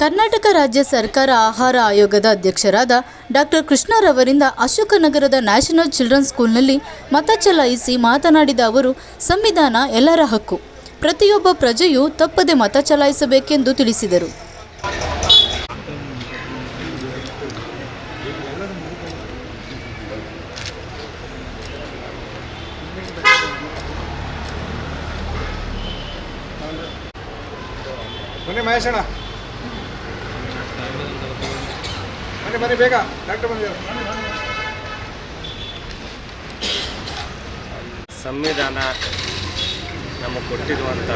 ಕರ್ನಾಟಕ ರಾಜ್ಯ ಸರ್ಕಾರ ಆಹಾರ ಆಯೋಗದ ಅಧ್ಯಕ್ಷರಾದ ಡಾಕ್ಟರ್ ಕೃಷ್ಣರವರಿಂದ ಅಶೋಕನಗರದ ನ್ಯಾಷನಲ್ ಚಿಲ್ಡ್ರನ್ಸ್ ಸ್ಕೂಲ್ನಲ್ಲಿ ಮತ ಚಲಾಯಿಸಿ ಮಾತನಾಡಿದ ಅವರು, ಸಂವಿಧಾನ ಎಲ್ಲರ ಹಕ್ಕು, ಪ್ರತಿಯೊಬ್ಬ ಪ್ರಜೆಯೂ ತಪ್ಪದೆ ಮತ ಚಲಾಯಿಸಬೇಕೆಂದು ತಿಳಿಸಿದರು. ಬನ್ನಿ ಬೇಗ ಡಾಕ್ಟರ್ ಬಂದಿದ್ದಾರೆ. ಸಂವಿಧಾನ ನಮಗೆ ಕೊಟ್ಟಿರುವಂಥ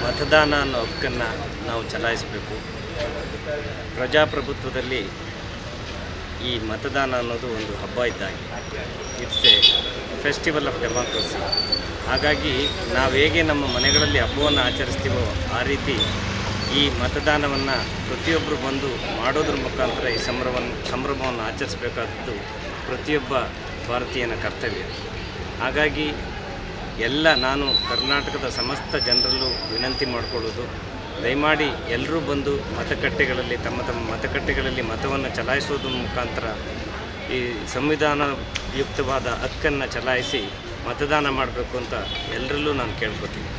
ಮತದಾನ ಅನ್ನೋ ಹಕ್ಕನ್ನು ನಾವು ಚಲಾಯಿಸಬೇಕು. ಪ್ರಜಾಪ್ರಭುತ್ವದಲ್ಲಿ ಈ ಮತದಾನ ಅನ್ನೋದು ಒಂದು ಹಬ್ಬ ಇದ್ದಾಗೆ. It's A festival of democracy. ಹಾಗಾಗಿ ನಾವು ಹೇಗೆ ನಮ್ಮ ಮನೆಗಳಲ್ಲಿ ಹಬ್ಬವನ್ನು ಆಚರಿಸ್ತೀವೋ ಆ ರೀತಿ ಈ ಮತದಾನವನ್ನು ಪ್ರತಿಯೊಬ್ಬರು ಬಂದು ಮಾಡೋದ್ರ ಮುಖಾಂತರ ಈ ಸಂಭ್ರಮವನ್ನು ಆಚರಿಸಬೇಕಾದದ್ದು ಪ್ರತಿಯೊಬ್ಬ ಭಾರತೀಯನ ಕರ್ತವ್ಯ. ಹಾಗಾಗಿ ನಾನು ಕರ್ನಾಟಕದ ಸಮಸ್ತ ಜನರಲ್ಲೂ ವಿನಂತಿ ಮಾಡಿಕೊಳ್ಳೋದು, ದಯಮಾಡಿ ಎಲ್ಲರೂ ಬಂದು ಮತಗಟ್ಟೆಗಳಲ್ಲಿ ತಮ್ಮ ಮತಗಟ್ಟೆಗಳಲ್ಲಿ ಮತವನ್ನು ಚಲಾಯಿಸೋದ್ರ ಮುಖಾಂತರ ಈ ಸಂವಿಧಾನಯುಕ್ತವಾದ ಹಕ್ಕನ್ನು ಚಲಾಯಿಸಿ ಮತದಾನ ಮಾಡಬೇಕು ಅಂತ ಎಲ್ಲರಲ್ಲೂ ನಾನು ಕೇಳ್ಕೊತೀನಿ.